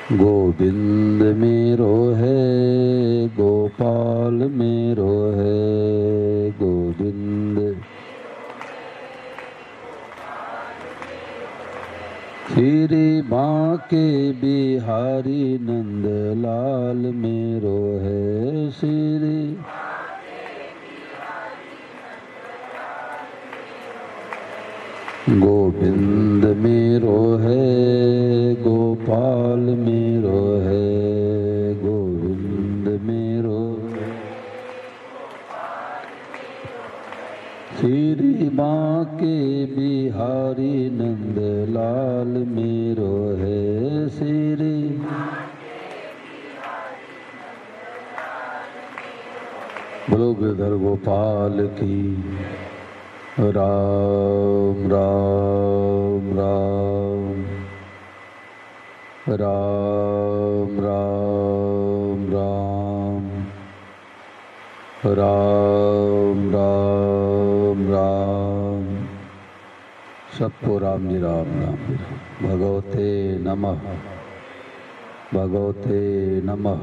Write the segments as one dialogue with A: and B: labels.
A: गोविंद मेरो है, गोपाल मेरो है, गोविंद। श्री बांके बिहारी नंद लाल मेरो है, श्री गोविंद मेरो है, गोपाल मेरो है, गोविंद मेरो। श्री बांके बिहारी नंद लाल मेरो है, श्री बोलो गिरधर गोपाल की। राम राम राम राम राम राम राम राम राम। सबको राम जी राम राम जी राम। भगवते नमः, भगवते नमः,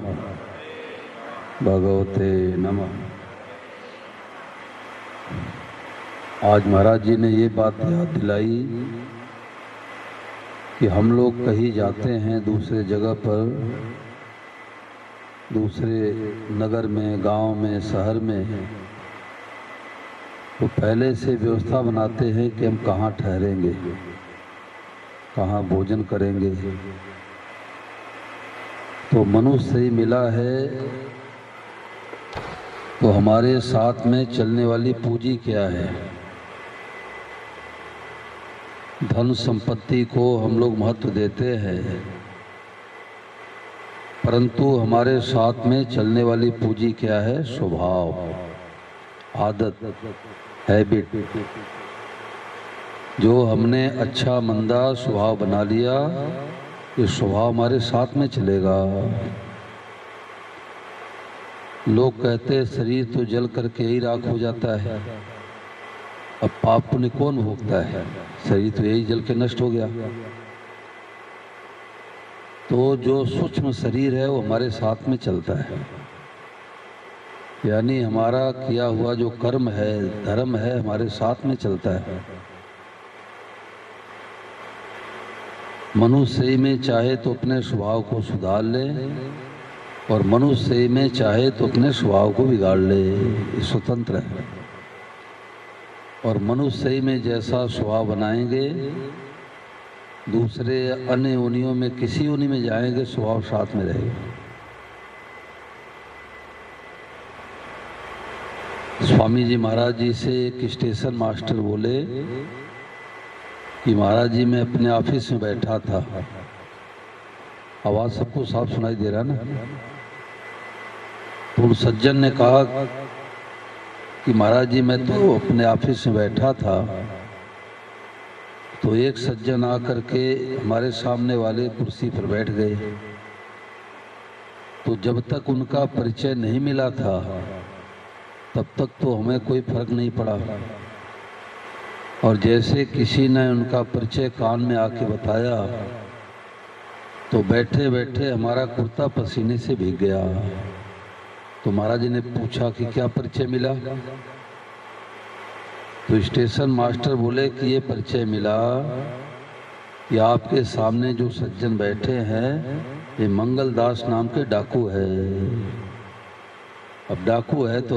A: भगवते नमः। आज महाराज जी ने ये बात याद दिलाई कि हम लोग कहीं जाते हैं दूसरे जगह पर, दूसरे नगर में, गांव में, शहर में, तो पहले से व्यवस्था बनाते हैं कि हम कहाँ ठहरेंगे, कहाँ भोजन करेंगे। तो मनुष्य से ही मिला है, तो हमारे साथ में चलने वाली पूंजी क्या है? धन संपत्ति को हम लोग महत्व देते हैं, परंतु हमारे साथ में चलने वाली पूंजी क्या है? स्वभाव, आदत, हैबिट। जो हमने अच्छा मंदा स्वभाव बना लिया, ये स्वभाव हमारे साथ में चलेगा। लोग कहते हैं शरीर तो जल करके ही राख हो जाता है। अब पाप पुण्य कौन भोगता है? शरीर तो यही जल के नष्ट हो गया। तो जो सूक्ष्म शरीर है वो हमारे साथ में चलता है, यानी हमारा किया हुआ जो कर्म है, धर्म है, हमारे साथ में चलता है। मनुष्य में चाहे तो अपने स्वभाव को सुधार ले, और मनुष्य में चाहे तो अपने स्वभाव को बिगाड़ ले, ये स्वतंत्र है। और मनुष्य में जैसा स्वभाव बनाएंगे, दूसरे अन्य योनियों में किसी योनि में जाएंगे, स्वभाव साथ में रहेगा। स्वामी जी महाराज जी से एक स्टेशन मास्टर बोले कि महाराज जी मैं अपने ऑफिस में बैठा था। आवाज सबको साफ सुनाई दे रहा ना? तो उन सज्जन ने कहा कि महाराज जी मैं तो अपने ऑफिस में बैठा था, तो एक सज्जन आकर के हमारे सामने वाले कुर्सी पर बैठ गए। तो जब तक उनका परिचय नहीं मिला था, तब तक तो हमें कोई फर्क नहीं पड़ा। और जैसे किसी ने उनका परिचय कान में आके बताया, तो बैठे बैठे हमारा कुर्ता पसीने से भीग गया। तो महाराज जी ने पूछा कि क्या परिचय मिला? तो स्टेशन मास्टर बोले कि ये परिचय मिला कि आपके सामने जो सज्जन बैठे हैं, ये मंगलदास नाम के डाकू है। अब डाकू है तो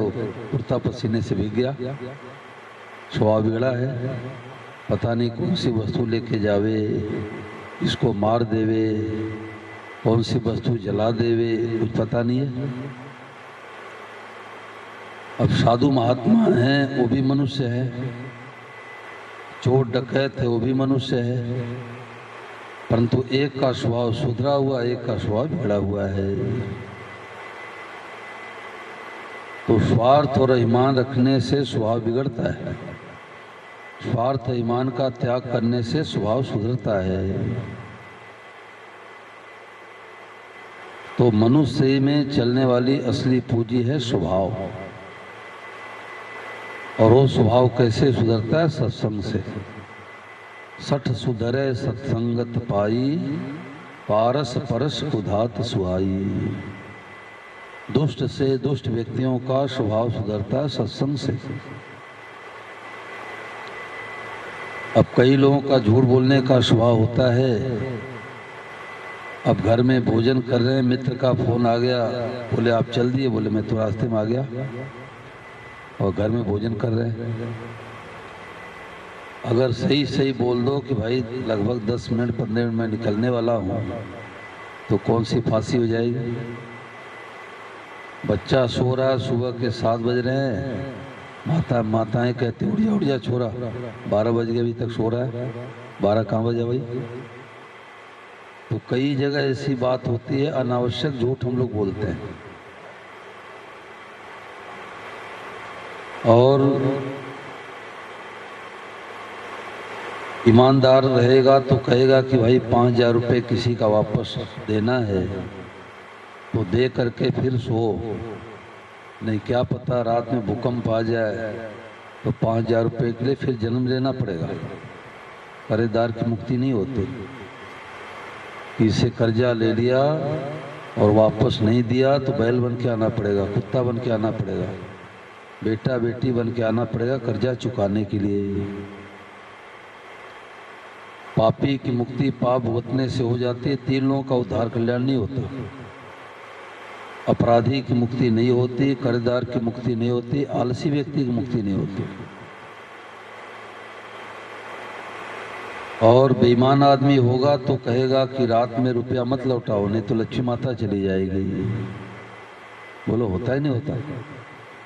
A: कुर्ता पसीने से भीग गया, स्वभाव बिगड़ा है। पता नहीं कौन सी वस्तु लेके जावे, इसको मार देवे, कौन सी वस्तु जला देवे, कुछ पता नहीं है। अब साधु महात्मा हैं, वो भी मनुष्य है। चोर डकैत है, वो भी मनुष्य है। परंतु एक का स्वभाव सुधरा हुआ, एक का स्वभाव बिगड़ा हुआ है। तो स्वार्थ और ईमान रखने से स्वभाव बिगड़ता है, स्वार्थ ईमान का त्याग करने से स्वभाव सुधरता है। तो मनुष्य में चलने वाली असली पूंजी है स्वभाव। और वो स्वभाव कैसे सुधरता है? सत्संग से। सठ सुधरे सत्संगत पाई, पारस परस उधात सुहाई। दुष्ट से दुष्ट व्यक्तियों का स्वभाव सुधरता है सत्संग से। अब कई लोगों का झूठ बोलने का स्वभाव होता है। अब घर में भोजन कर रहे हैं, मित्र का फोन आ गया, बोले आप चल दिए, बोले मैं तो रास्ते में आ गया, और घर में भोजन कर रहे हैं। अगर सही सही बोल दो कि भाई लगभग 10 मिनट 15 मिनट में निकलने वाला हूँ, तो कौन सी फांसी हो जाएगी। बच्चा सो रहा है, सुबह के 7 बज रहे हैं, माताएं कहती उठ जा छोरा, 12 बज गए अभी तक सो रहा है, 12 कहाँ बजा भाई। तो कई जगह ऐसी बात होती है, अनावश्यक झूठ हम लोग बोलते हैं। और ईमानदार रहेगा तो कहेगा कि भाई 5,000 रुपये किसी का वापस देना है तो दे करके फिर सो, नहीं क्या पता रात में भूकंप आ जाए तो 5,000 रुपये के लिए फिर जन्म लेना पड़ेगा। कर्जदार की मुक्ति नहीं होती। किसी कर्जा ले लिया और वापस नहीं दिया तो बैल बन के आना पड़ेगा, कुत्ता बन के आना पड़ेगा, बेटा बेटी बन के आना पड़ेगा कर्जा चुकाने के लिए। पापी की मुक्ति पाप भुगतने से हो जाती है, 3 लोगों का उद्धार कल्याण नहीं होता। अपराधी की मुक्ति नहीं होती, कर्जदार की मुक्ति नहीं होती, आलसी व्यक्ति की मुक्ति नहीं होती। और बेईमान आदमी होगा तो कहेगा कि रात में रुपया मत लौटाओ, नहीं तो लक्ष्मी माता चली जाएगी। बोलो होता ही नहीं होता।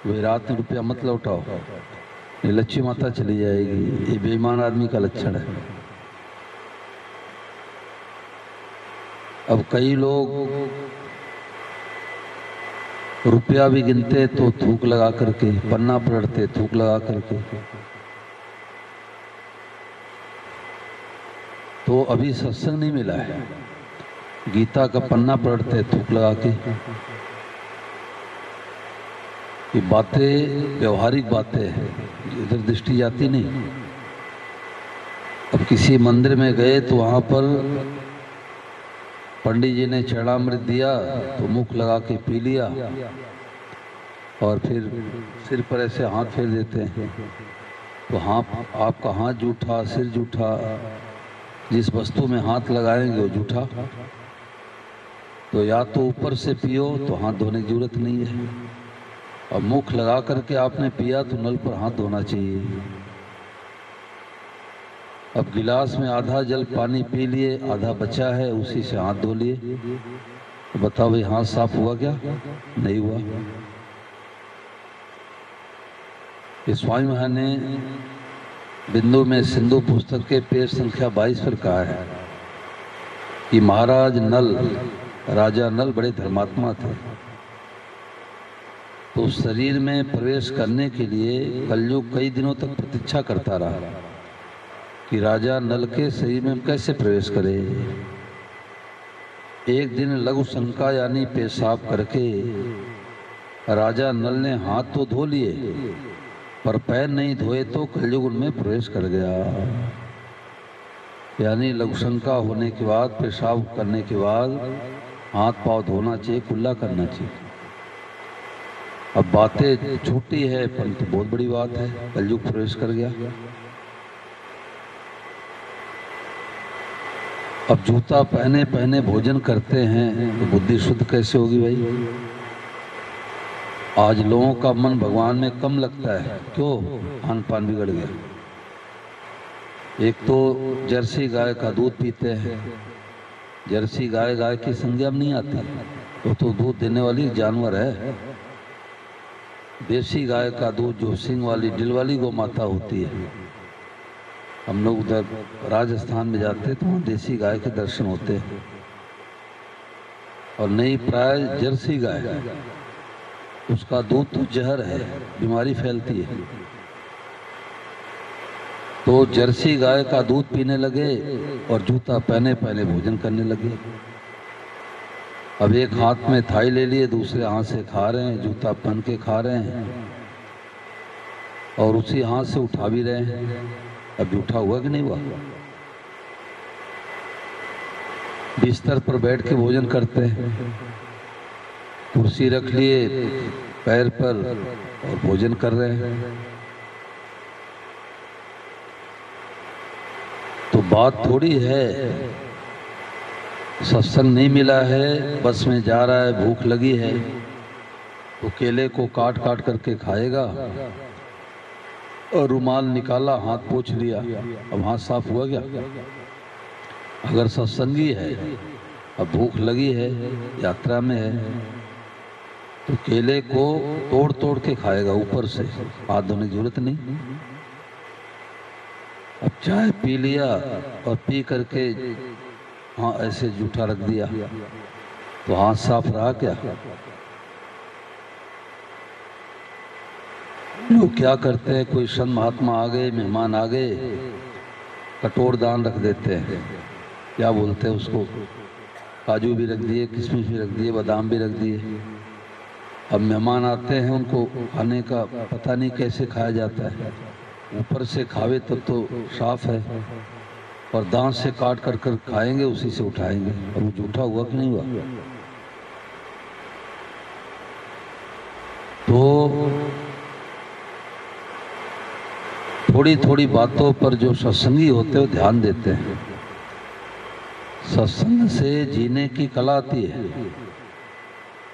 A: वे रात में रुपया मत लौटाओ, नहीं लक्ष्मी माता चली जाएगी। ये बेईमान आदमी का लक्षण है। अब कई लोग रुपया भी गिनते तो थूक लगा करके, पन्ना पलटते थूक लगा करके। तो अभी सत्संग नहीं मिला है। गीता का पन्ना पलटते थूक लगा के। ये बातें व्यवहारिक बातें हैं, इधर दृष्टि जाती नहीं। अब किसी मंदिर में गए तो वहां पर पंडित जी ने चरणामृत दिया तो मुख लगा के पी लिया और फिर सिर पर ऐसे हाथ फेर देते हैं। तो हाथ, आपका हाथ जूठा, सिर जूठा, जिस वस्तु में हाथ लगाएंगे वो जूठा। तो या तो ऊपर से पियो तो हाथ धोने की जरूरत नहीं है, और मुख लगा करके आपने पिया तो नल पर हाथ धोना चाहिए। अब गिलास में आधा जल पानी पी लिए, आधा बचा है, उसी से हाथ धो लिए। तो बताओ भाई हाथ साफ हुआ क्या? नहीं हुआ। ये स्वामी महाराज ने बिंदु में सिंधु पुस्तक के पेज संख्या 22 पर कहा है कि महाराज नल, राजा नल बड़े धर्मात्मा थे। तो शरीर में प्रवेश करने के लिए कलयुग कई दिनों तक प्रतीक्षा करता रहा कि राजा नल के शरीर में कैसे प्रवेश करे। एक दिन लघु शंका यानी पेशाब करके राजा नल ने हाथ तो धो लिए पर पैर नहीं धोए तो कलयुग उनमें प्रवेश कर गया। यानी लघु शंका होने के बाद, पेशाब करने के बाद हाथ पांव धोना चाहिए, कुल्ला करना चाहिए। अब बातें छोटी है परंतु बहुत बड़ी बात है, कलयुग प्रवेश कर गया। अब जूता पहने पहने भोजन करते हैं तो बुद्धि शुद्ध कैसे होगी भाई। आज लोगों का मन भगवान में कम लगता है, क्यों? खान पान बिगड़ गया। एक तो जर्सी गाय का दूध पीते हैं। जर्सी गाय, गाय की संज्ञा में नहीं आती, वो तो दूध देने वाली जानवर है। देसी गाय का दूध जो सिंग वाली, डिल वाली गौ माता होती है। हम लोग उधर राजस्थान में जाते हैं तो वहाँ देसी गाय के दर्शन होते हैं। और नई प्राय जर्सी गाय, उसका दूध तो जहर है, बीमारी फैलती है। तो जर्सी गाय का दूध पीने लगे और जूता पहने पहने भोजन करने लगे। अब एक हाथ में थाई ले लिए, दूसरे हाथ से खा रहे हैं, जूता पहन के खा रहे हैं और उसी हाथ से उठा भी रहे हैं। अब जूठा हुआ कि नहीं हुआ? बिस्तर पर बैठ के भोजन करते हैं, कुर्सी रख लिए पैर पर और भोजन कर रहे हैं। तो बात थोड़ी है सत्संग नहीं मिला है, बस में जा रहा है, भूख लगी है तो केले को काट काट करके खाएगा और रुमाल निकाला, हाथ पोंछ लिया, अब हाथ साफ हुआ क्या? अगर सत्संगी है, अब भूख लगी है, यात्रा में है, तो केले को तोड़ तोड़ के खाएगा ऊपर से, हाथ धोने की जरूरत नहीं। अब चाय पी लिया और पी करके हाँ ऐसे जूठा रख दिया तो हाथ साफ रहा क्या? लोग क्या करते हैं, कोई संत महात्मा आ गए, मेहमान आ गए, कटोर दान रख देते हैं, क्या बोलते हैं उसको, काजू भी रख दिए, किशमिश भी रख दिए, बादाम भी रख दिए। अब मेहमान आते हैं, उनको खाने का पता नहीं कैसे खाया जाता है, ऊपर से खावे तब तो साफ है और दांत से काट कर कर खाएंगे, उसी से उठाएंगे। और वो जूठा हुआ कि नहीं हुआ? तो थोड़ी थोड़ी बातों पर जो सत्संगी होते हैं ध्यान देते हैं। सत्संग से जीने की कला आती है।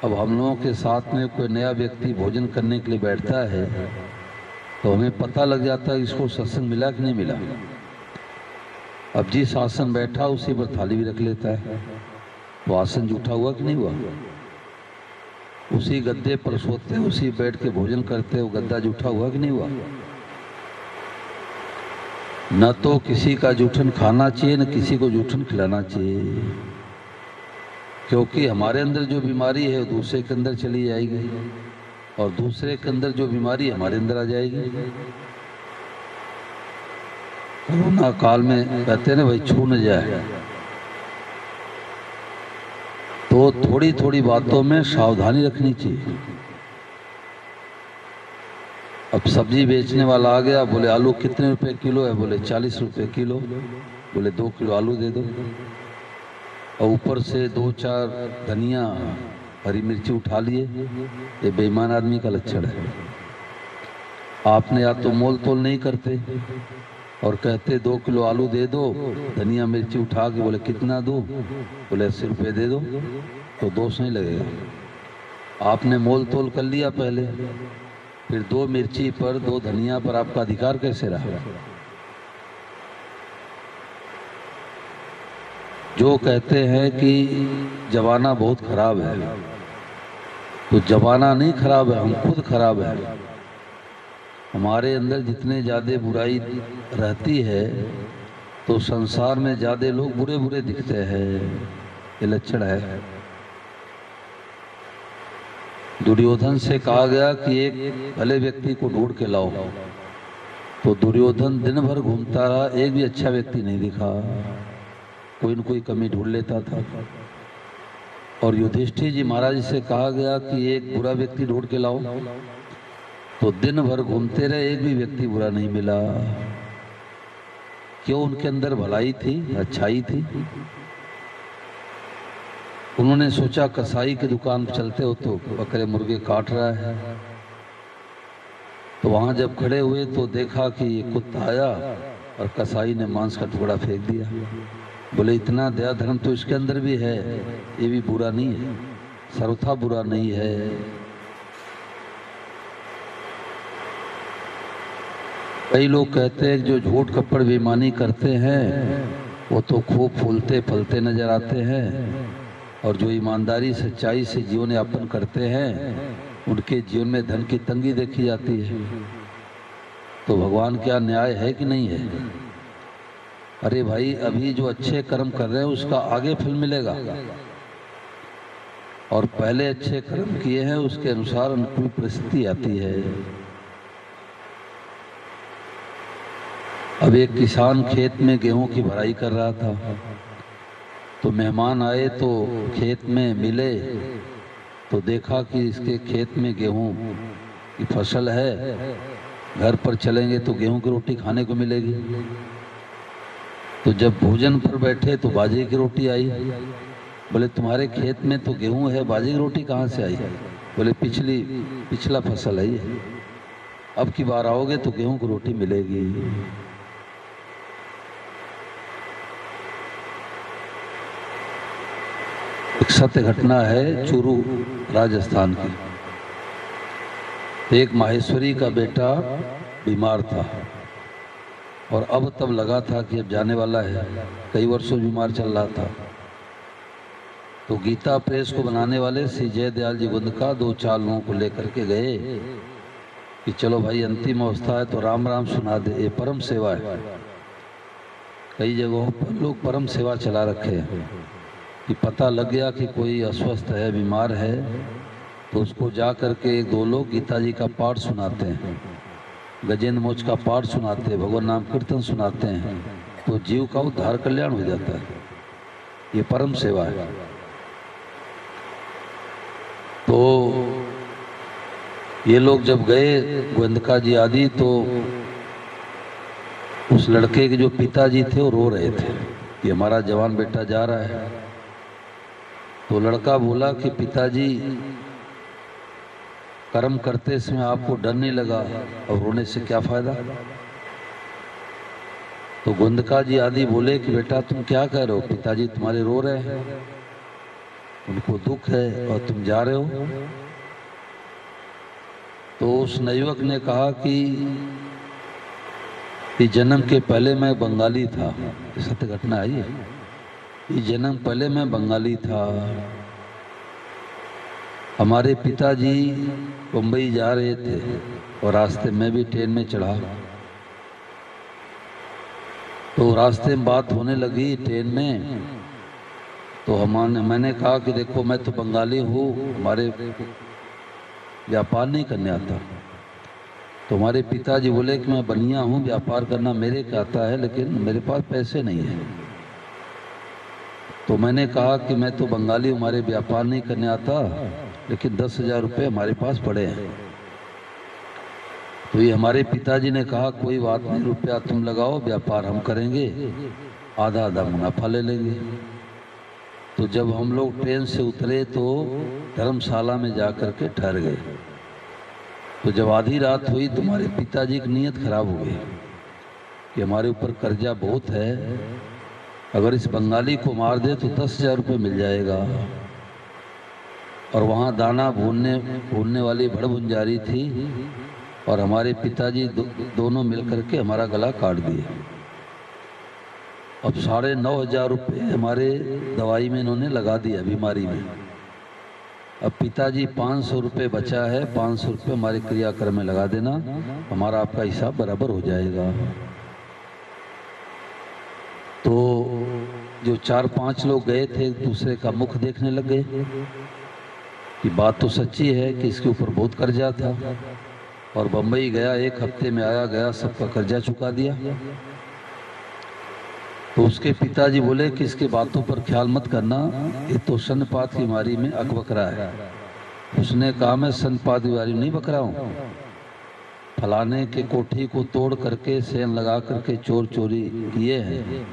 A: अब हम लोगों के साथ में कोई नया व्यक्ति भोजन करने के लिए बैठता है तो हमें पता लग जाता है इसको सत्संग मिला कि नहीं मिला। अब जिस आसन बैठा उसी पर थाली भी रख लेता है, तो आसन जूठा हुआ कि नहीं हुआ? उसी गद्दे पर सोते, उसी बैठ के भोजन करते, वो गद्दा जूठा हुआ कि नहीं हुआ? न तो किसी का जूठन खाना चाहिए, न किसी को जूठन खिलाना चाहिए, क्योंकि हमारे अंदर जो बीमारी है वो दूसरे के अंदर चली जाएगी और दूसरे के अंदर जो बीमारी हमारे अंदर आ जाएगी। कोरोना काल में कहते हैं ना भाई, छू न जाए, तो थोड़ी थोड़ी बातों में सावधानी रखनी चाहिए। अब सब्जी बेचने वाला आ गया, बोले आलू कितने रुपए किलो है? बोले 40 रुपए किलो। बोले 2 किलो आलू दे दो, और ऊपर से 2-4 धनिया हरी मिर्ची उठा लिए। ये बेईमान आदमी का लक्षण है। आपने या तो मोल तोल नहीं करते और कहते 2 किलो आलू दे दो, धनिया मिर्ची उठा के बोले कितना दूं? बोले 80 रुपये दे दो, तो दोष नहीं लगेगा। आपने मोल तोल कर लिया पहले, फिर 2 मिर्ची पर 2 धनिया पर आपका अधिकार कैसे रहा? जो कहते हैं कि जमाना बहुत खराब है, तो जमाना नहीं खराब है, हम खुद खराब है। हमारे अंदर जितने ज़्यादा बुराई रहती है तो संसार में ज़्यादा लोग बुरे बुरे दिखते हैं, ये लक्षण है। दुर्योधन से कहा गया कि एक भले व्यक्ति को ढूंढ के लाओ, तो दुर्योधन दिन भर घूमता रहा, एक भी अच्छा व्यक्ति नहीं दिखा, कोई न कोई कमी ढूंढ लेता था। और युधिष्ठिर जी महाराज से कहा गया कि एक बुरा व्यक्ति ढूंढ के लाओ, तो दिन भर घूमते रहे, एक भी व्यक्ति बुरा नहीं मिला। क्यों? उनके अंदर भलाई थी, अच्छाई थी। उन्होंने सोचा कसाई की दुकान पर चलते हो तो बकरे मुर्गे काट रहा है, तो वहां जब खड़े हुए तो देखा कि ये कुत्ता आया और कसाई ने मांस का टुकड़ा फेंक दिया। बोले इतना दया धर्म तो इसके अंदर भी है, ये भी बुरा नहीं है, सर्वथा बुरा नहीं है। कई लोग कहते हैं जो झूठ कपड़ बेईमानी करते हैं वो तो खूब फूलते फलते नजर आते हैं, और जो ईमानदारी सच्चाई से जीवन यापन करते हैं उनके जीवन में धन की तंगी देखी जाती है। तो भगवान क्या न्याय है कि नहीं है? अरे भाई, अभी जो अच्छे कर्म कर रहे हैं उसका आगे फल मिलेगा, और पहले अच्छे कर्म किए हैं उसके अनुसार अनुकूल परिस्थिति आती है। अब एक किसान खेत में गेहूं की भराई कर रहा था, तो मेहमान आए तो खेत में मिले तो देखा कि इसके खेत में गेहूं की फसल है, घर पर चलेंगे तो गेहूं की रोटी खाने को मिलेगी। तो जब भोजन पर बैठे तो बाजरे की रोटी आई। बोले तुम्हारे खेत में तो गेहूं है, बाजरे की रोटी कहाँ से आई? बोले पिछला फसल है ये, अब की बार आओगे तो गेहूं की रोटी मिलेगी। एक सत्य घटना है चूरू राजस्थान की। एक माहेश्वरी का बेटा बीमार था और अब तब लगा था कि अब जाने वाला है, कई वर्षों बीमार चल रहा था। तो गीता प्रेस को बनाने वाले श्री जयदयाल जी गुंदका 2-4 लोगों को लेकर के गए कि चलो भाई अंतिम अवस्था है तो राम राम सुना दे, ये परम सेवा है। कई जगहों पर लोग परम सेवा चला रखे हैं कि पता लग गया कि कोई अस्वस्थ है, बीमार है, तो उसको जा करके 1-2 लोग गीता जी का पाठ सुनाते हैं, गजेंद्र मोक्ष का पाठ सुनाते हैं, भगवान नाम कीर्तन सुनाते हैं, तो जीव का उद्धार कल्याण हो जाता है। ये परम सेवा है। तो ये लोग जब गए गोविंदका जी आदि, तो उस लड़के के जो पिताजी थे वो रो रहे थे कि हमारा जवान बेटा जा रहा है। तो लड़का बोला कि पिताजी कर्म करते समय आपको डर नहीं लगा और रोने से क्या फायदा? तो गोविंदका जी आदि बोले कि बेटा तुम क्या कह रहे हो, पिताजी तुम्हारे रो रहे हैं, उनको दुख है और तुम जा रहे हो। तो उस नवयुवक ने कहा कि जन्म के पहले मैं बंगाली था। सत्य घटना है ये जन्म पहले मैं बंगाली था। हमारे पिताजी मुंबई जा रहे थे और रास्ते में भी ट्रेन में चढ़ा, तो रास्ते में बात होने लगी ट्रेन में। तो मैंने कहा कि देखो मैं तो बंगाली हूँ, हमारे व्यापार नहीं करने आता। तो हमारे पिताजी बोले कि मैं बनिया हूँ, व्यापार करना मेरे को आता है, लेकिन मेरे पास पैसे नहीं है। तो मैंने कहा कि मैं तो बंगाली, हमारे व्यापार नहीं करने आता, लेकिन 10,000 रुपये हमारे पास पड़े हैं। तो ये हमारे पिताजी ने कहा कोई बात नहीं, रुपया तुम लगाओ, व्यापार हम करेंगे, आधा आधा मुनाफा ले लेंगे। तो जब हम लोग ट्रेन से उतरे तो धर्मशाला में जा कर के ठहर गए। तो जब आधी रात हुई तो हमारे पिताजी की नीयत खराब हो गई कि हमारे ऊपर कर्जा बहुत है, अगर इस बंगाली को मार दे तो 10,000 रुपये मिल जाएगा। और वहाँ दाना भूनने वाली भड़भुंजारी थी और हमारे पिताजी दोनों मिलकर के हमारा गला काट दिए। अब 9,500 रुपये हमारे दवाई में इन्होंने लगा दिया, बीमारी में। अब पिताजी 500 रुपये बचा है, 500 रुपये हमारे क्रियाक्रम में लगा देना, हमारा आपका हिसाब बराबर हो जाएगा। तो जो 4-5 लोग गए थे एक दूसरे का मुख देखने लग गए कि बात तो सच्ची है कि इसके ऊपर बहुत कर्जा था, और बम्बई गया, 1 हफ्ते में आया गया, सबका कर्जा चुका दिया। तो उसके पिताजी बोले कि इसके बातों पर ख्याल मत करना, ये तो सन्नपात की बीमारी में अकबकरा है। उसने कहा मैं सन्नपात की बीमारी नहीं बकरा हूँ, फलाने के कोठी को तोड़ करके सेन लगा करके चोर चोरी किए हैं,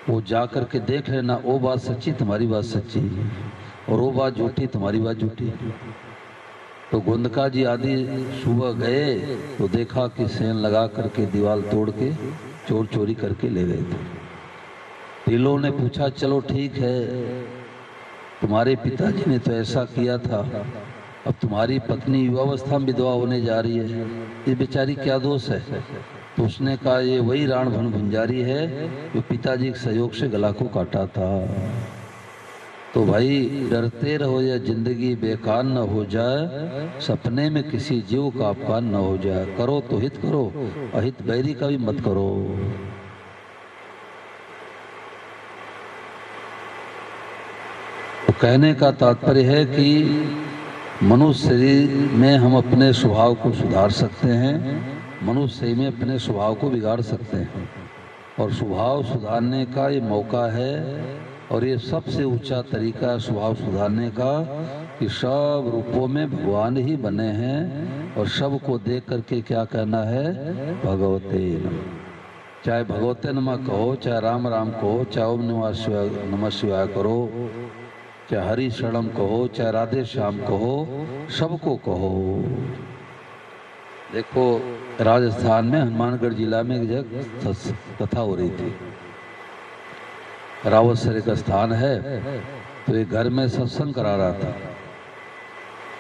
A: वो जा करके देख लेना, वो बात सच्ची तुम्हारी बात सच्ची, और वो बात झूठी तुम्हारी बात झूठी। तो गोविंदका जी आदि सुबह गए तो देखा कि सेन लगा करके दीवार तोड़ के चोर चोरी करके ले गए थे। ढीलों ने पूछा चलो ठीक है, तुम्हारे पिताजी ने तो ऐसा किया था, अब तुम्हारी पत्नी युवावस्था में विधवा होने जा रही है, ये बेचारी क्या दोष है? तो उसने कहा ये वही राण भुंजारी है जो पिताजी के सहयोग से गला को काटा था। तो भाई डरते रहो या जिंदगी बेकार न हो जाए, सपने में किसी जीव का अपमान न हो जाए, करो तो हित करो, अहित बैरी का भी मत करो। तो कहने का तात्पर्य है कि मनुष्य शरीर में हम अपने स्वभाव को सुधार सकते हैं, मनुष्य शरीर में अपने स्वभाव को बिगाड़ सकते हैं, और स्वभाव सुधारने का ये मौका है। और ये सबसे ऊंचा तरीका स्वभाव सुधारने का कि सब रूपों में भगवान ही बने हैं, और सब को देख करके क्या कहना है, भगवते नमः। चाहे भगवते नमः कहो, चाहे राम राम कहो, चाहे ओम नमः शिवाय करो, चाहे हरि शरणम कहो, चाहे राधे श्याम कहो, सबको कहो। देखो राजस्थान में हनुमानगढ़ जिला में एक जगह कथा हो रही थी। रावतसर का स्थान है, तो एक घर में सत्संग करा रहा था।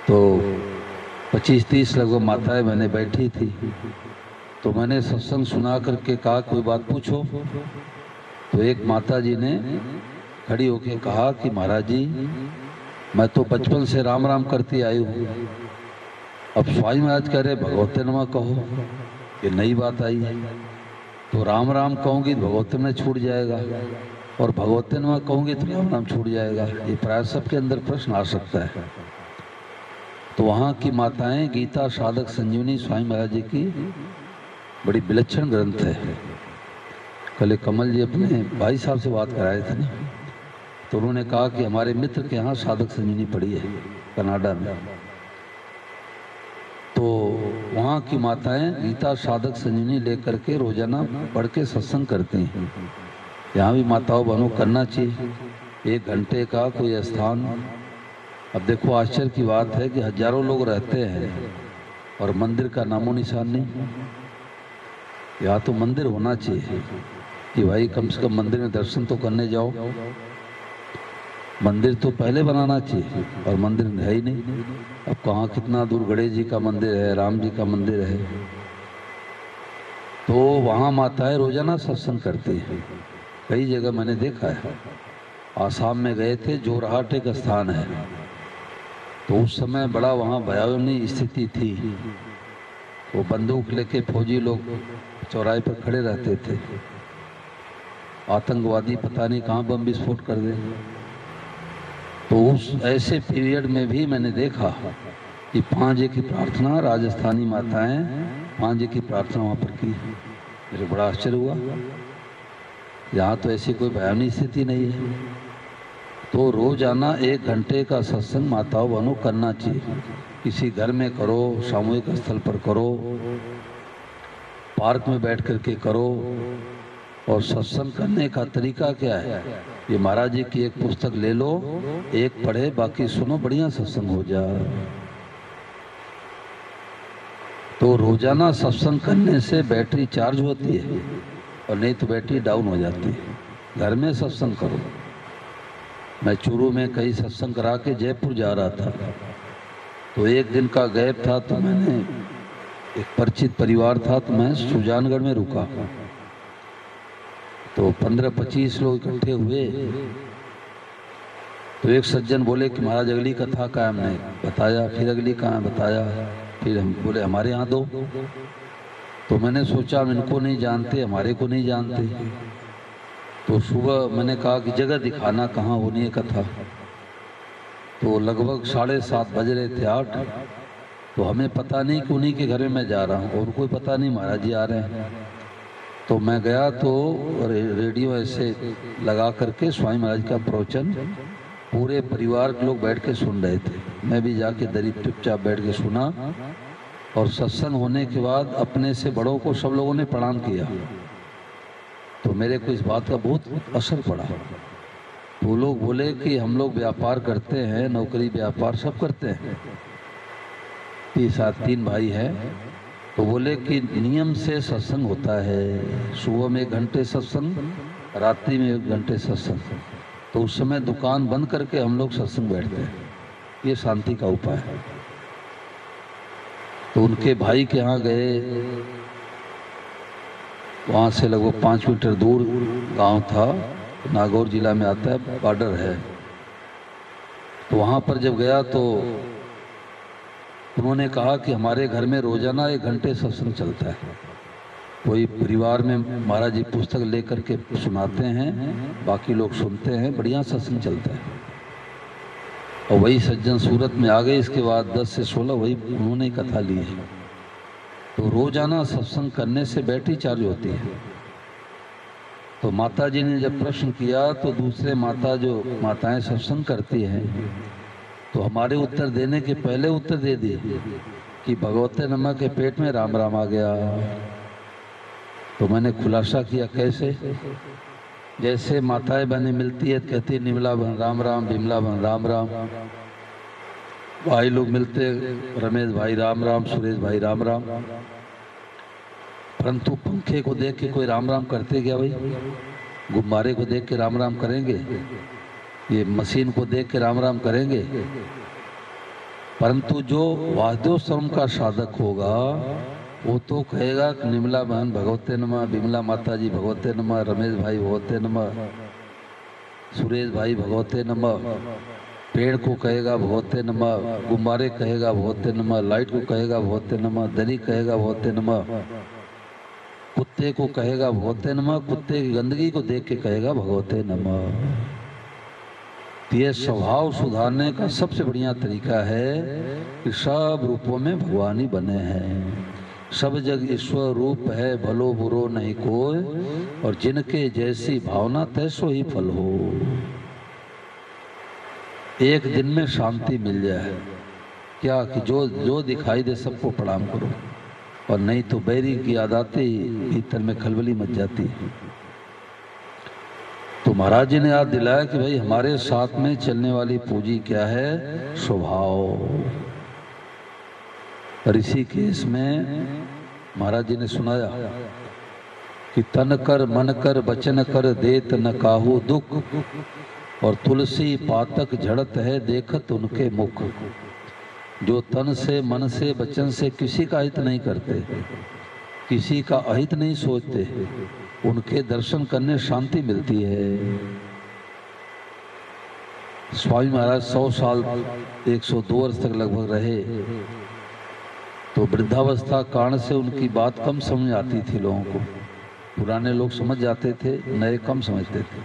A: तो 25-30 लगभग माताएं मैंने बैठी थी। तो मैंने सत्संग सुना करके कहा कोई बात पूछो। तो एक माता जी ने खड़ी होकर कहा कि महाराज जी, मैं तो बचपन से राम राम करती आई हूँ, अब स्वामी महाराज कह रहे भगवते नमः कहो, ये नई बात आई है। तो राम राम कहूँगी तो भगवते में छूट जाएगा, और भगवते नमः कहूँगी तो राम नाम छूट जाएगा। ये प्राय सबके अंदर प्रश्न आ सकता है। तो वहाँ की माताएं गीता साधक संजीवनी स्वामी महाराज जी की बड़ी विलक्षण ग्रंथ है। कल कमल जी अपने भाई साहब से बात कराए थे ना, तो उन्होंने कहा कि हमारे मित्र के यहाँ साधक संजीवनी पड़ी है कनाडा में। तो वहाँ की माताएं गीता साधक संजीवनी लेकर के रोजाना पढ़ के सत्संग करती हैं। यहाँ भी माताओं बहनों करना चाहिए। 1 घंटे का कोई स्थान। अब देखो आश्चर्य की बात है कि हजारों लोग रहते हैं और मंदिर का नामो निशान नहीं। यहाँ तो मंदिर होना चाहिए कि भाई कम से कम मंदिर में दर्शन तो करने जाओ। मंदिर तो पहले बनाना चाहिए, और मंदिर है ही नहीं। अब कहाँ कितना दूर गणेश जी का मंदिर है, राम जी का मंदिर है। तो वहाँ माताएं रोजाना सत्संग करती हैं। कई जगह मैंने देखा है। आसाम में गए थे, जोरहाट एक स्थान है, तो उस समय बड़ा वहाँ भयावनी स्थिति थी। वो बंदूक लेके फौजी लोग चौराहे पर खड़े रहते थे, आतंकवादी पता नहीं कहाँ बम विस्फोट कर दे। तो उस ऐसे पीरियड में भी मैंने देखा कि 5 की प्रार्थना, राजस्थानी माताएं 5 की प्रार्थना वहाँ पर की। मेरे बड़ा आश्चर्य हुआ। यहाँ तो ऐसी कोई भयावनी स्थिति नहीं है। तो रोजाना 1 घंटे का सत्संग माताओं बहनों करना चाहिए। किसी घर में करो, सामूहिक स्थल पर करो, पार्क में बैठ करके करो। और सत्संग करने का तरीका क्या है? ये महाराज जी की एक पुस्तक ले लो, एक पढ़े बाकी सुनो, बढ़िया सत्संग हो जाए। तो रोजाना सत्संग करने से बैटरी चार्ज होती है, और नहीं तो बैटरी डाउन हो जाती है। घर में सत्संग करो। मैं चूरू में कई सत्संग करा के जयपुर जा रहा था, तो 1 दिन का गैप था। तो मैंने एक परिचित परिवार था, तो मैं सुजानगढ़ में रुका। तो 15-25 लोग इकट्ठे हुए। तो एक सज्जन बोले कि महाराज अगली कथा का हमने बताया, फिर अगली कहाँ बताया, फिर हम बोले हमारे यहाँ दो। तो मैंने सोचा हम इनको नहीं जानते, हमारे को नहीं जानते। तो सुबह मैंने कहा कि जगह दिखाना कहाँ होनी है कथा। तो लगभग 7:30 बज रहे थे, 8। तो हमें पता नहीं कि उन्हीं के घर में मैं जा रहा हूँ, और कोई पता नहीं महाराज जी आ रहे हैं। तो मैं गया तो रेडियो ऐसे लगा करके स्वामी महाराज का प्रवचन पूरे परिवार के लोग बैठ के सुन रहे थे। मैं भी जाके दरी चुपचाप बैठ के सुना। और सत्संग होने के बाद अपने से बड़ों को सब लोगों ने प्रणाम किया। तो मेरे को इस बात का बहुत असर पड़ा। वो लोग बोले कि हम लोग व्यापार करते हैं, नौकरी व्यापार सब करते हैं। 3 भाई हैं। तो बोले कि नियम से सत्संग होता है। सुबह में 1 घंटे सत्संग, रात्रि में 1 घंटे सत्संग। तो उस समय दुकान बंद करके हम लोग सत्संग बैठते हैं। ये शांति का उपाय है। तो उनके भाई के यहाँ गए। वहाँ से लगभग 5 मीटर दूर गांव था, नागौर जिला में आता है, बॉर्डर है। तो वहाँ पर जब गया तो उन्होंने कहा कि हमारे घर में रोजाना 1 घंटे सत्संग चलता है। कोई परिवार में महाराज जी पुस्तक लेकर के सुनाते हैं, बाकी लोग सुनते हैं, बढ़िया सत्संग चलता है। और वही सज्जन सूरत में आ गए। इसके बाद 10 से 16 वही उन्होंने कथा ली है। तो रोजाना सत्संग करने से बैटरी चार्ज होती है। तो माता जी ने जब प्रश्न किया तो दूसरे माताएं सत्संग करती हैं, तो हमारे उत्तर देने के पहले उत्तर दे दिए कि भगवते नमः के पेट में राम राम आ गया। तो मैंने खुलासा किया कैसे। जैसे माताएं बहनें मिलती है तो कहती है निर्मला बहन राम राम, विमला बहन राम राम, भाई लोग मिलते रमेश भाई राम राम, सुरेश भाई राम राम। परंतु पंखे को देख के कोई राम राम करते क्या भाई? गुब्बारे को देख के राम राम करेंगे? ये मशीन को देख के राम राम करेंगे? परंतु जो वाद्यो स्वरम का साधक होगा वो तो कहेगा कि निर्मला बहन भगवते नमः, विमला माता जी भगवते नमः, रमेश भाई भगवते नमः, सुरेश भाई भगवते नमः। पेड़ को कहेगा भगवते नमः, गुब्बारे कहेगा भगवते नमः, लाइट को कहेगा भगवते नमः, दरी कहेगा भगवते नमः, कुत्ते को कहेगा भगवते नमः, कुत्ते की गंदगी को देख के कहेगा भगवते नमः। ये स्वभाव सुधारने का सबसे बढ़िया तरीका है कि सब रूपों में भगवान ही बने हैं। सब जग ईश्वर रूप है, भलो बुरो नहीं कोई, और जिनके जैसी भावना तैसो ही फल हो। एक दिन में शांति मिल जाए क्या कि जो दिखाई दे सबको प्रणाम करो, और नहीं तो बैरी की याद आती भीतर में खलबली मच जाती है। तो महाराज जी ने याद दिलाया कि भाई हमारे साथ में चलने वाली पूंजी क्या है? स्वभाव। ऋषिकेश में महाराज जी ने सुनाया कि तन कर मन कर वचन कर देत न काहू दुख, और तुलसी पातक झड़त है देखत उनके मुख। जो तन से मन से वचन से किसी का हित नहीं करते, किसी का अहित नहीं सोचते, उनके दर्शन करने शांति मिलती है। स्वामी महाराज 100 साल 102 वर्ष तक लगभग रहे, तो वृद्धावस्था कारण से उनकी बात कम समझ आती थी लोगों को। पुराने लोग समझ जाते थे, नए कम समझते थे।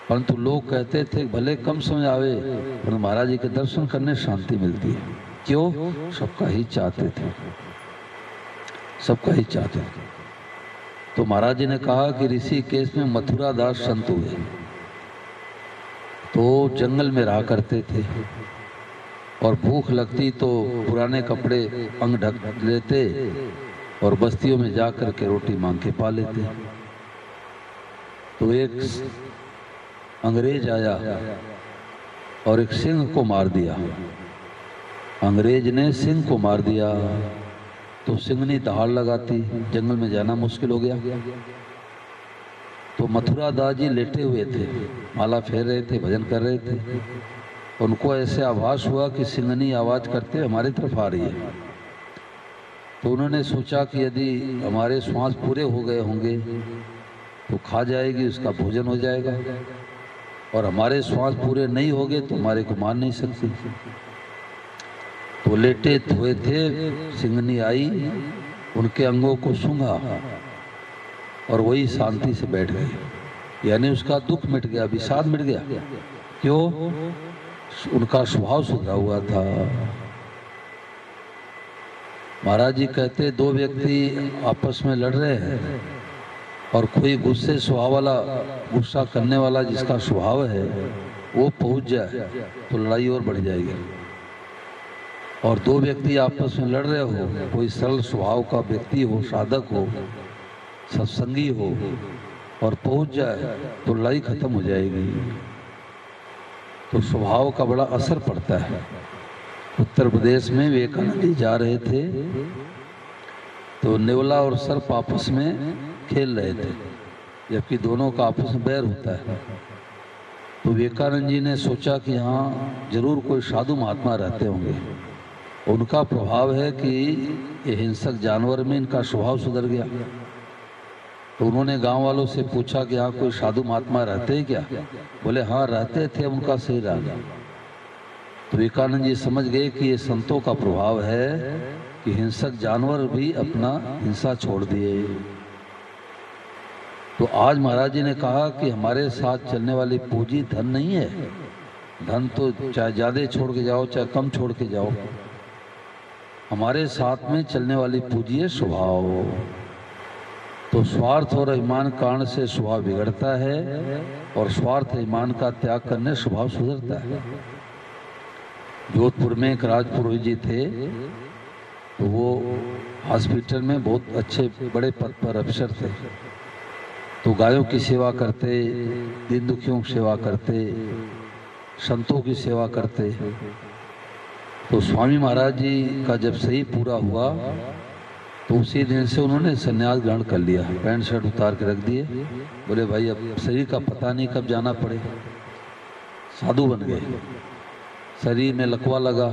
A: परंतु लोग कहते थे भले कम समझ आवे पर महाराज जी के दर्शन करने शांति मिलती है। क्यों? सबका ही चाहते थे, सबका ही चाहते थे। तो महाराज जी ने कहा कि ऋषिकेश में मथुरा दास संत हुए, तो जंगल में रहा करते थे, और भूख लगती तो पुराने कपड़े अंग ढक लेते और बस्तियों में जाकर के रोटी मांग के पा लेते। तो एक अंग्रेज आया और एक सिंह को मार दिया। अंग्रेज ने सिंह को मार दिया तो सिंहनी दहाड़ लगाती, जंगल में जाना मुश्किल हो गया। तो मथुरा दास जी लेटे हुए थे, माला फेर रहे थे, भजन कर रहे थे। उनको ऐसे आभास हुआ कि सिंहनी आवाज करते हमारी तरफ आ रही है। तो उन्होंने सोचा कि यदि हमारे श्वास पूरे हो गए होंगे तो खा जाएगी, उसका भोजन हो जाएगा, और हमारे श्वास पूरे नहीं होंगे तो हमारे को मार नहीं सकती। तो लेटे हुए थे, सिंहनी आई, उनके अंगों को सूंघा और वही शांति से बैठ गए, यानी उसका दुख मिट गया, विषाद मिट गया। क्यों? उनका स्वभाव सुधरा हुआ था। महाराज जी कहते दो व्यक्ति आपस में लड़ रहे हैं और कोई गुस्से स्वभाव वाला, गुस्सा करने वाला जिसका स्वभाव है वो पहुंच जाए तो लड़ाई और बढ़ जाएगी। और दो व्यक्ति आपस में लड़ रहे हो, कोई सरल स्वभाव का व्यक्ति हो, साधक हो, सत्संगी हो, और पहुंच जाए तो लड़ाई खत्म हो जाएगी। तो स्वभाव का बड़ा असर पड़ता है। उत्तर प्रदेश में विवेकानंद जी जा रहे थे तो नेवला और सर्प आपस में खेल रहे थे, जबकि दोनों का आपस में बैर होता है। तो विवेकानंद जी ने सोचा कि यहाँ जरूर कोई साधु महात्मा रहते होंगे, उनका प्रभाव है कि ये हिंसक जानवर में इनका स्वभाव सुधर गया। तो उन्होंने गांव वालों से पूछा कि यहाँ कोई साधु महात्मा रहते हैं क्या? बोले हाँ रहते थे, उनका सही रह गया। तो विवेकानंद जी समझ गए कि ये संतों का प्रभाव है कि हिंसक जानवर भी अपना हिंसा छोड़ दिए। तो आज महाराज जी ने कहा कि हमारे साथ चलने वाली पूंजी धन नहीं है। धन तो चाहे ज्यादा छोड़ के जाओ चाहे कम छोड़ के जाओ, हमारे साथ में चलने वाली पूंजी है स्वभाव। तो स्वार्थ और अभिमान कारण से स्वभाव बिगड़ता है, और स्वार्थ अभिमान का त्याग करने स्वभाव सुधरता है। जोधपुर में एक राजपुरोहित जी थे, तो वो हॉस्पिटल में बहुत अच्छे बड़े पद पर अफसर थे। तो गायों की सेवा करते, दीन दुखियों की सेवा करते, संतों की सेवा करते। तो स्वामी महाराज जी का जब सही पूरा हुआ तो उसी दिन से उन्होंने संन्यास ग्रहण कर लिया, पैंट शर्ट उतार के रख दिए। बोले भाई अब शरीर का पता नहीं कब जाना पड़े, साधु बन गए। शरीर में लकवा लगा,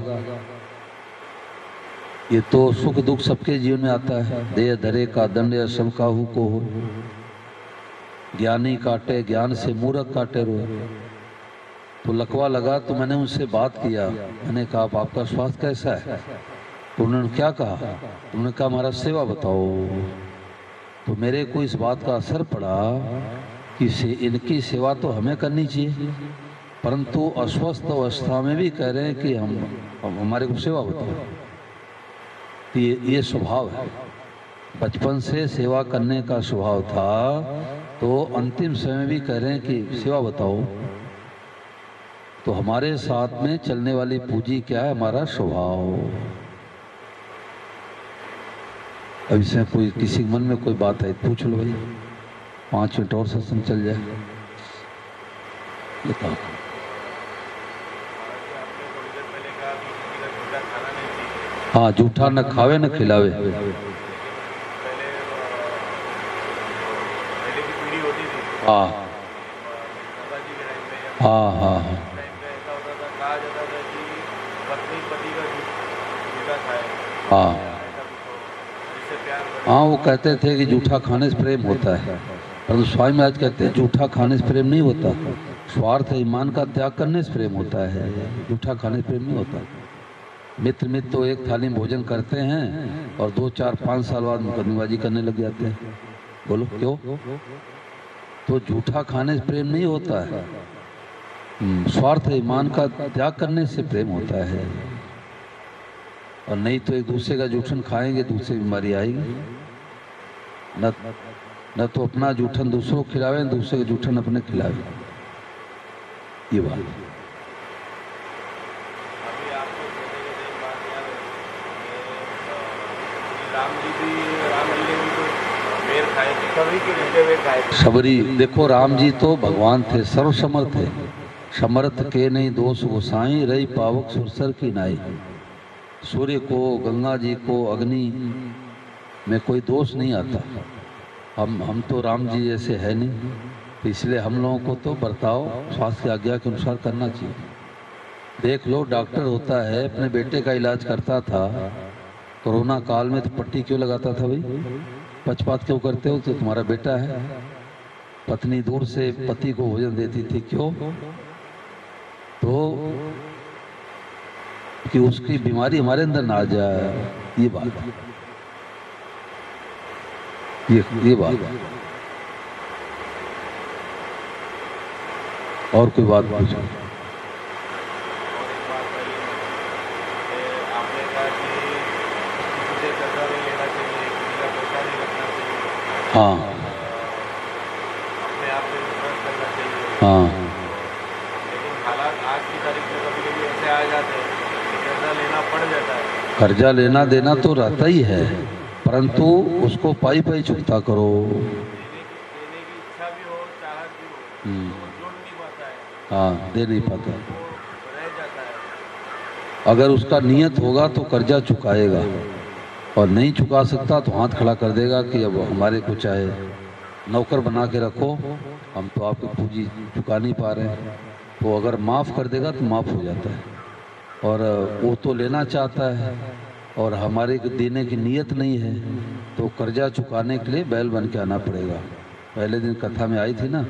A: ये तो सुख दुख सबके जीवन में आता है। देह धरे का दंड या सब काहू को हो, ज्ञानी काटे ज्ञान से मूर्ख काटे रोए। तो लकवा लगा तो मैंने उनसे बात किया, मैंने कहा आपका स्वास्थ्य कैसा है? तो उन्होंने क्या कहा? उन्होंने कहा हमारा सेवा बताओ। तो मेरे को इस बात का असर पड़ा कि इनकी सेवा तो हमें करनी चाहिए, परंतु अस्वस्थ अवस्था में भी कह रहे हैं कि हम हमारे को सेवा बताओ। तो ये स्वभाव है, बचपन से सेवा करने का स्वभाव था, तो अंतिम समय भी कह रहे हैं कि सेवा बताओ। तो हमारे साथ में चलने वाली पूंजी क्या है? हमारा स्वभाव। अब इसमें कोई किसी मन में कोई बात है पूछ लो भाई, 5 मिनट और सत्संग चल जाए। बताओ। हाँ, जूठा न खावे न खिलावे। हाँ हाँ हाँ हाँ हाँ, वो कहते थे कि जूठा खाने से प्रेम होता है, परंतु स्वामी महाराज कहते हैं जूठा खाने से प्रेम नहीं होता, स्वार्थ ईमान का त्याग करने से प्रेम होता है, जूठा खाने से प्रेम नहीं होता। मित्र मित्र तो एक थाली में भोजन करते हैं और 2, 4, 5 साल बाद मुकदमेबाजी करने लग जाते हैं। बोलो क्यों? तो जूठा खाने से प्रेम नहीं होता है, स्वार्थ ईमान का त्याग करने से प्रेम होता है। और नहीं तो एक दूसरे का जूठन खाएंगे, दूसरी बीमारी आएगी। न तो अपना जूठन दूसरों को खिलावे, दूसरे का जूठन अपने खिलावे। ये बात सबरी। देखो राम जी तो भगवान थे, सर्वसमर्थ थे, समर्थ के नहीं दोष गोसाई, रही पावक सुरसर की नाई। सूर्य को, गंगा जी को, अग्नि में कोई दोष नहीं आता। हम तो राम जी जैसे है नहीं, तो इसलिए हम लोगों को तो बर्ताव स्वास्थ्य की आज्ञा के अनुसार करना चाहिए। देख लो, डॉक्टर होता है, अपने बेटे का इलाज करता था कोरोना काल में, तो पट्टी क्यों लगाता था भाई? पक्षपात क्यों करते हो? तो तुम्हारा बेटा है। पत्नी दूर से पति को भोजन देती थी, क्यों? तो कि उसकी बीमारी हमारे अंदर ना आ जाए। ये बात, ये बात। और कोई बात पूछो। हाँ हाँ, कर्जा लेना देना तो रहता ही है, परंतु उसको पाई पाई चुकता करो। हाँ, दे नहीं पाता। अगर उसका नियत होगा तो कर्जा चुकाएगा, और नहीं चुका सकता तो हाथ खड़ा कर देगा कि अब हमारे को चाहे नौकर बना के रखो, हम तो आपकी पूंजी चुका नहीं पा रहे हैं। तो अगर माफ़ कर देगा तो माफ़ हो जाता है। और वो तो लेना चाहता है और हमारे को देने की नीयत नहीं है, तो कर्जा चुकाने के लिए बैल बन के आना पड़ेगा। पहले दिन कथा में आई थी ना,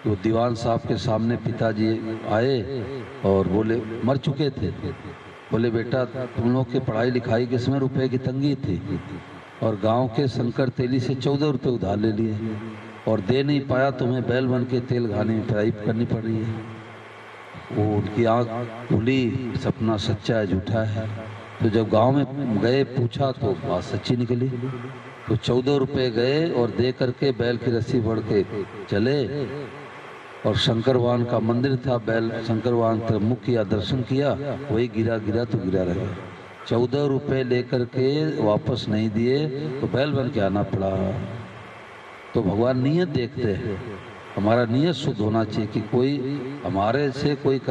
A: तो दीवान साहब के सामने पिताजी आए और बोले, मर चुके थे, बोले बेटा तुम लोग के पढ़ाई लिखाई के समय रुपए की तंगी थी, और गांव के शंकर तेली से 14 रुपये उधार ले लिए, और दे नहीं पाया, तुम्हें बैल बन के तेल घाने में पढ़ाई करनी पड़ रही है। वो उनकी आँख खुली, सपना सच्चा है झूठा है। तो जब गांव में गए पूछा तो बात सच्ची निकली। तो 14 रुपये गए और दे करके बैल की रस्सी बढ़ के चले, और शंकर भगवान का मंदिर था, बैल शंकर भगवान तरफ मुख किया, दर्शन किया, वही गिरा गिरा तो गिरा रहा। 14 रुपए लेकर के वापस नहीं दिए तो बैल बन के आना पड़ा। तो भगवान नियत देखते हैं, हमारा नियत शुद्ध होना चाहिए कि कोई हमारे से कोई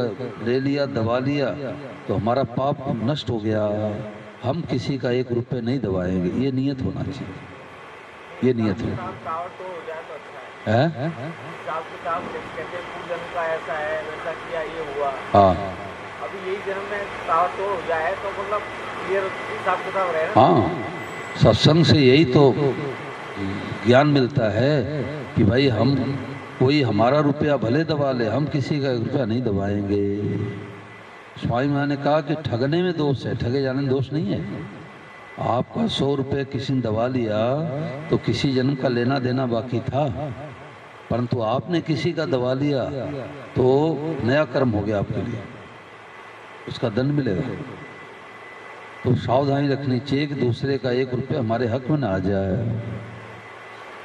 A: ले लिया, दबा लिया तो हमारा पाप नष्ट हो गया, हम किसी का 1 रुपये नहीं दबाएंगे, ये नियत होना चाहिए, ये नियत है। हाँ,
B: अभी यही जन्म में तो हो जाए तो मतलब क्लियर हिसाब किताब रहे।
A: हाँ, सत्संग से यही तो ज्ञान मिलता है कि भाई हम कोई हमारा रुपया भले दबा ले, हम किसी का 1 रुपया नहीं दबाएंगे। स्वामी महाराज ने कहा कि ठगने में दोष है, ठगे जाने में दोष नहीं है। आपका 100 रुपये किसी ने दबा लिया तो किसी जन्म का लेना देना बाकी था, परंतु आपने किसी का दबा लिया तो नया कर्म हो गया आपके लिए, उसका दंड मिलेगा। तो सावधानी रखनी चाहिए कि दूसरे का 1 रुपया हमारे हक में ना आ जाए।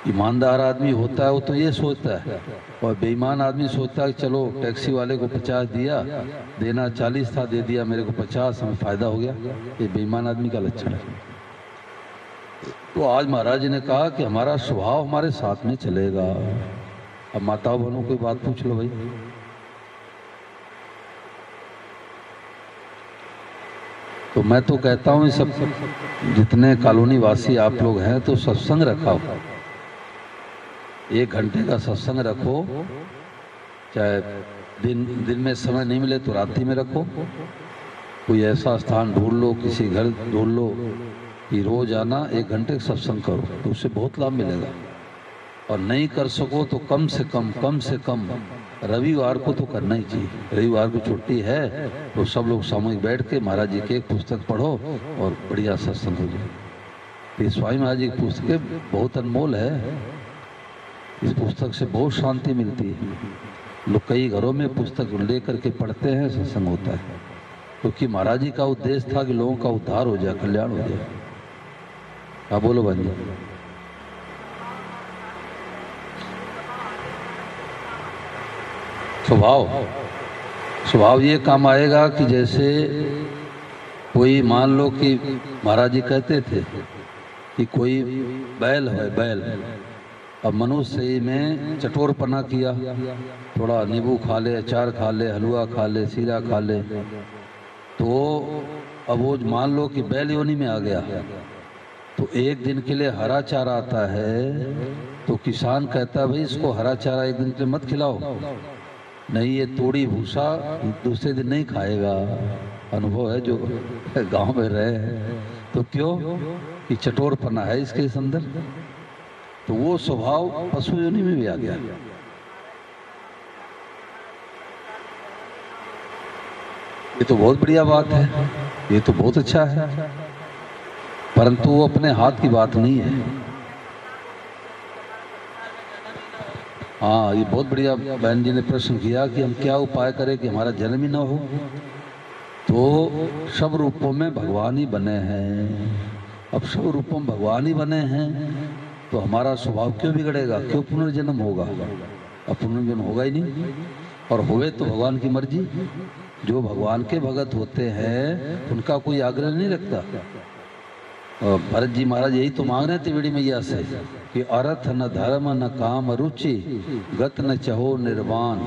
A: ईमानदार आदमी होता है वो तो ये सोचता है, और बेईमान आदमी सोचता है कि चलो टैक्सी वाले को 50 दिया, देना 40 था, दे दिया मेरे को 50, हमें फ़ायदा हो गया। ये बेईमान आदमी का लक्षण है। तो आज महाराज जी ने कहा कि हमारा स्वभाव हमारे साथ में चलेगा। अब माताओं बहनों कोई बात पूछ लो भाई। तो मैं तो कहता हूँ सब जितने कॉलोनी वासी आप लोग हैं तो सत्संग रखा, 1 घंटे का सत्संग रखो, चाहे दिन में समय नहीं मिले तो रात्रि में रखो। कोई ऐसा स्थान ढूंढ लो, किसी घर ढूंढ लो कि रोज आना 1 घंटे सत्संग करो, तो उससे बहुत लाभ मिलेगा। और नहीं कर सको तो कम से कम रविवार को तो करना ही चाहिए। रविवार को छुट्टी है तो सब लोग सामूहिक बैठ के महाराज जी की एक पुस्तक पढ़ो और बढ़िया सत्संग हो जाए। स्वामी महाराज जी की पुस्तकें बहुत अनमोल है, इस पुस्तक से बहुत शांति मिलती है। लोग कई घरों में पुस्तक लेकर के पढ़ते हैं, सत्संग होता है, क्योंकि महाराज जी का उद्देश्य था कि लोगों का उद्धार हो जाए, कल्याण हो जाए। हाँ बोलो बंदी। स्वभाव ये काम आएगा कि जैसे कोई मान लो कि महाराज जी कहते थे कि कोई बैल है, बैल अब मनुष्य में चटोरपना किया, थोड़ा नींबू खा ले, अचार खा ले, हलवा खा ले, सीरा खा ले, तो अब वो मान लो कि बैल योनि में आ गया, तो 1 दिन के लिए हरा चारा आता है, तो किसान कहता है भाई इसको हरा चारा 1 दिन के लिए मत खिलाओ, नहीं ये तोड़ी भूसा दूसरे दिन नहीं खाएगा। अनुभव है जो गांव में रहे हैं। तो क्यों कि चटोरपना है इसके अंदर, तो वो स्वभाव पशु योनि में भी आ गया। ये तो बहुत बढ़िया बात है, ये तो बहुत अच्छा है, परंतु वो अपने हाथ की बात नहीं है। हाँ, ये बहुत बढ़िया बहन जी ने प्रश्न किया कि हम क्या उपाय करें कि हमारा जन्म ही ना हो। तो सब रूपों में भगवान ही बने हैं। अब सब रूपों में भगवान ही बने हैं तो हमारा स्वभाव क्यों बिगड़ेगा, क्यों पुनर्जन्म होगा? अब पुनर्जन्म होगा ही नहीं, और होवे तो भगवान की मर्जी। जो भगवान के भगत होते हैं उनका कोई आग्रह नहीं रखता। भरत जी महाराज यही तो मांग रहे थे त्रिवेणी मैया से कि अर्थ न धर्म न काम रुचि गत न चहो निर्वाण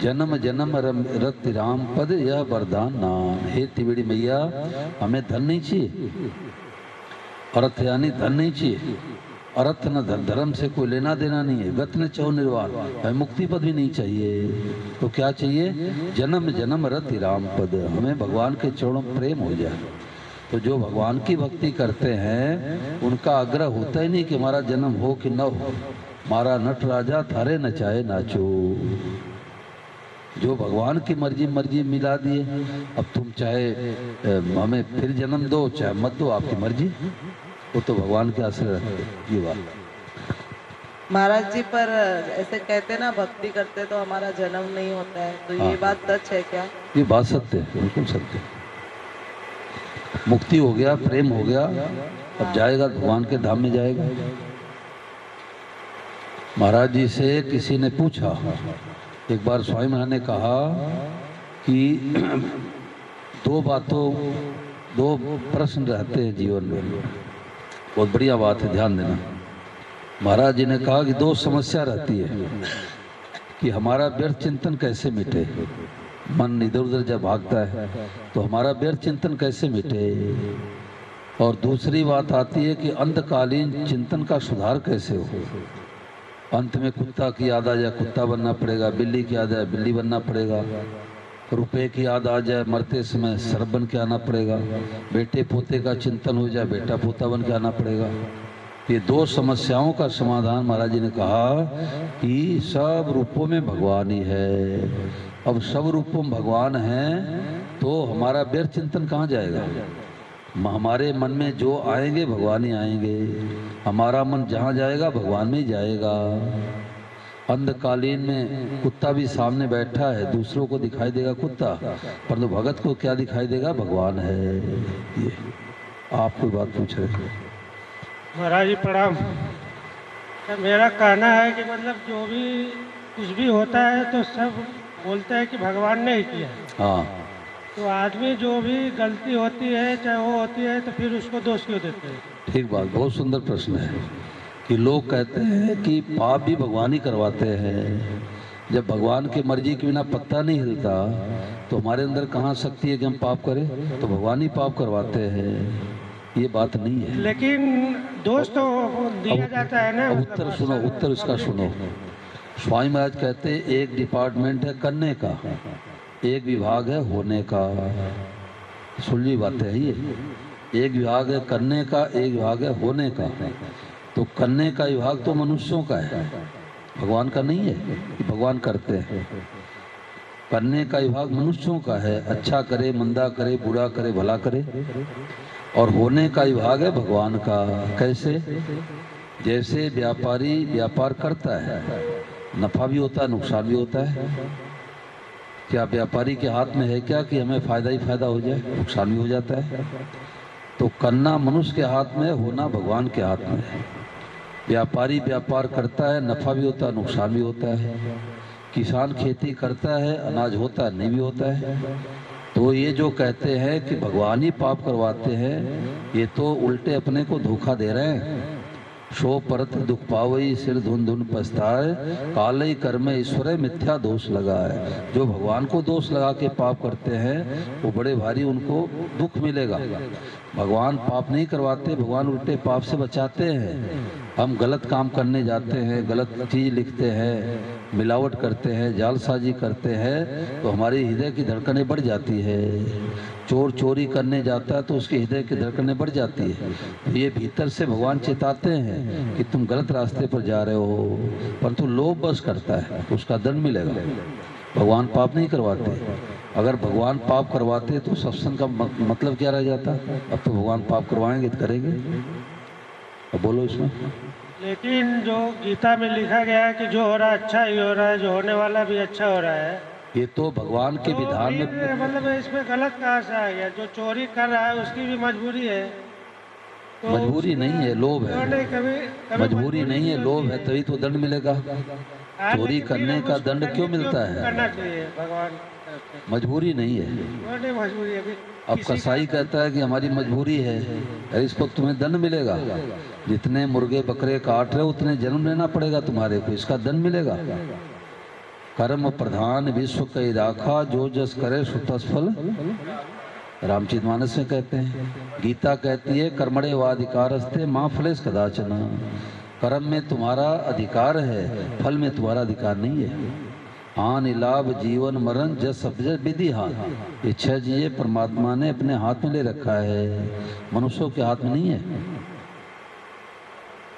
A: जन्म जन्म रत राम पद यह वरदान नाम। हे त्रिवेणी मैया, हमें धन नहीं चाहिए, अर्थ यानी धन नहीं चाहिए, अर्थ न धर्म से कोई लेना देना नहीं है, गत न चहो निर्वाण, हमें मुक्ति पद भी नहीं चाहिए। तो क्या चाहिए? जन्म जन्म रत राम पद, हमें भगवान के चरणों में प्रेम हो जाए। तो जो भगवान की भक्ति करते हैं उनका आग्रह होता ही नहीं कि हमारा जन्म हो कि न हो, हमारा नट राजा थारे नचाए नाचो। जो भगवान की मर्जी मिला दिए, अब तुम चाहे हमें फिर जन्म दो चाहे मत दो, आपकी मर्जी, वो तो भगवान के आश्रय रखते। ये बात
C: महाराज जी, पर ऐसे कहते ना भक्ति करते तो हमारा जन्म नहीं होता है, तो ये बात सच है क्या?
A: ये बात सत्य है, बिल्कुल सत्य है। मुक्ति हो गया, प्रेम हो गया, अब जाएगा भगवान के धाम में जाएगा। महाराज जी से किसी ने पूछा, एक बार स्वामी महाराज ने कहा कि 2 बातों दो प्रश्न रहते हैं जीवन में। बहुत बढ़िया बात है, ध्यान देना। महाराज जी ने कहा कि दो समस्या रहती है कि हमारा व्यर्थ चिंतन कैसे मिटे। मन इधर उधर जब भागता है तो हमारा व्यर्थ चिंतन कैसे मिटे। और दूसरी बात आती है कि अंतकालीन चिंतन का सुधार कैसे हो। अंत में कुत्ता की याद आ जाए, कुत्ता बनना पड़ेगा। बिल्ली की याद आए, बिल्ली बनना पड़ेगा। रुपए की याद आ जाए, मरते समय सर्प बन के आना पड़ेगा। बेटे पोते का चिंतन हो जाए, बेटा पोता बन के आना पड़ेगा। ये दो समस्याओं का समाधान महाराज जी ने कहा कि सब रूपों में भगवान ही है। अब सब रूपों में भगवान है तो हमारा व्यर्थ चिंतन कहाँ जाएगा। हमारे मन में जो आएंगे भगवान ही आएंगे। हमारा मन जहाँ जाएगा भगवान में ही जाएगा। अंधकालीन में कुत्ता भी सामने बैठा है, दूसरों को दिखाई देगा कुत्ता, परंतु भगत को क्या दिखाई देगा, भगवान है। ये आप कोई बात पूछ रहे थे।
D: महाराज जी प्रणाम। मेरा कहना है कि मतलब जो भी कुछ भी होता है तो सब बोलते हैं कि भगवान ने ही किया है।
A: हाँ,
D: तो आदमी जो भी गलती होती है चाहे वो होती है तो फिर उसको दोष क्यों देते हैं।
A: ठीक बात, बहुत सुंदर प्रश्न है कि लोग कहते हैं कि पाप भी भगवान ही करवाते हैं। जब भगवान की मर्जी के बिना पत्ता नहीं हिलता तो हमारे अंदर कहाँ शक्ति है कि हम पाप करें। तो भगवान ही पाप करवाते हैं, ये बात नहीं है।
D: लेकिन दोष तो दिया जाता है ना।
A: अब उत्तर सुनो, उत्तर इसका सुनो। स्वामी महाराज कहते हैं एक डिपार्टमेंट है करने का, एक विभाग है होने का। सुलझी बातें है ये। एक विभाग है करने का, एक विभाग है होने का। तो करने का विभाग तो मनुष्यों का है, भगवान का नहीं है कि भगवान करते हैं। करने का विभाग मनुष्यों का है, अच्छा करे मंदा करे, बुरा करे भला करे। और होने का विभाग है भगवान का। कैसे? जैसे व्यापारी व्यापार करता है, नफा भी होता है नुकसान भी होता है। क्या व्यापारी के हाथ में है क्या कि हमें फायदा ही फायदा हो जाए, नुकसान भी हो जाता है। तो करना मनुष्य के हाथ में है, होना भगवान के हाथ में है। व्यापारी व्यापार करता है, नफा भी होता है नुकसान भी होता है। किसान खेती करता है, अनाज होता है नहीं भी होता है। तो ये जो कहते हैं कि भगवान ही पाप करवाते हैं, ये तो उल्टे अपने को धोखा दे रहे हैं। शो परत दुख पावई सिर धुन धुन पछताए, काले कर्म ईश्वर मिथ्या दोष लगा है। जो भगवान को दोष लगा के पाप करते हैं वो बड़े भारी उनको दुख मिलेगा। भगवान पाप नहीं करवाते, भगवान उल्टे पाप से बचाते हैं। हम गलत काम करने जाते हैं, गलत चीज लिखते हैं, मिलावट करते हैं, जालसाजी करते हैं तो हमारी हृदय की धड़कनें बढ़ जाती है। चोर चोरी करने जाता है तो उसके हृदय की धड़कनें बढ़ जाती है। तो ये भीतर से भगवान चेताते हैं कि तुम गलत रास्ते पर जा रहे हो, परंतु लोभ बस करता है तो उसका दंड मिलेगा। भगवान पाप नहीं करवाते। अगर भगवान पाप करवाते तो सत्संग का मतलब क्या रह जाता। अब तो भगवान पाप करवाएंगे तो करेंगे। अब बोलो इसमें।
D: लेकिन जो गीता में लिखा गया है कि जो हो रहा है अच्छा ही हो रहा है, जो होने वाला भी अच्छा हो रहा है,
A: ये तो भगवान के विधान में
D: मतलब इसमें गलत कहाँ से आ गया। जो चोरी कर रहा है उसकी भी मजबूरी है। तो
A: मजबूरी नहीं है, लोभ है। मजबूरी नहीं है, लोभ है, तभी तो दंड मिलेगा। चोरी करने का दंड क्यों मिलता है?
D: करना चाहिए भगवान।
A: मजबूरी नहीं है।
D: मजबूरी है।
A: अब कसाई कहता है कि हमारी मजबूरी है, इस वक्त तुम्हें दंड मिलेगा। जितने मुर्गे बकरे काट रहे उतने जन्म लेना पड़ेगा तुम्हारे को, इसका दंड मिलेगा। कर्म प्रधान विश्व कई राखा, जो जस करे सुतस फल। रामचरितमानस में कहते हैं। गीता कहती है कर्मणे वाधिकारस्ते माँ फलेश कदाचन। कर्म में तुम्हारा अधिकार है, फल में तुम्हारा अधिकार नहीं है। हानि लाभ जीवन मरण जस विधि हान, ये छह चीजें परमात्मा ने अपने हाथ में ले रखा है, मनुष्यों के हाथ में नहीं है।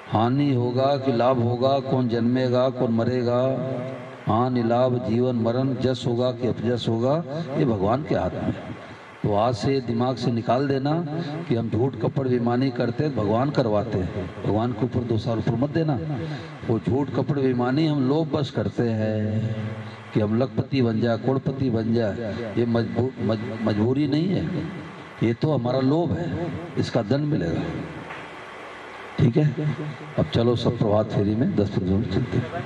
A: हानि होगा कि लाभ होगा, कौन जन्मेगा कौन मरेगा, हानि लाभ जीवन मरण जस होगा कि अपजस होगा, ये भगवान के हाथ में है। तो आज से दिमाग से निकाल देना कि हम झूठ कपड़ बेईमानी करते हैं, भगवान करवाते हैं। भगवान के ऊपर दोषारोप मत देना। वो झूठ कपड़ बेईमानी हम लोग बस करते हैं कि हम लखपति बन जाए, करोड़पति बन जाए। ये मजबूरी नहीं है, ये तो हमारा लोभ है, इसका दंड मिलेगा। ठीक है, अब चलो सब प्रभात फेरी में 10 मिनट चलते हैं।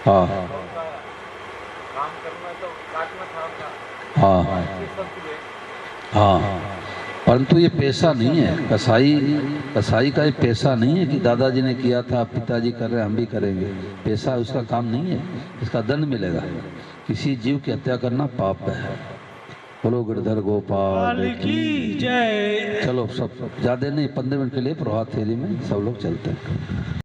A: हाँ
B: काम करना तो काटना था।
A: हाँ हाँ, परंतु ये पैसा नहीं है। कसाई का ये पैसा नहीं है कि दादाजी ने किया था, पिताजी कर रहे हैं, हम भी करेंगे। पैसा उसका काम नहीं है, इसका दंड मिलेगा। किसी जीव की हत्या करना पाप है। बोलो गिरधर गोपाल की
D: जय।
A: चलो सब ज़्यादा नहीं, 15 मिनट के लिए प्रभात फेरी में सब लोग चलते हैं।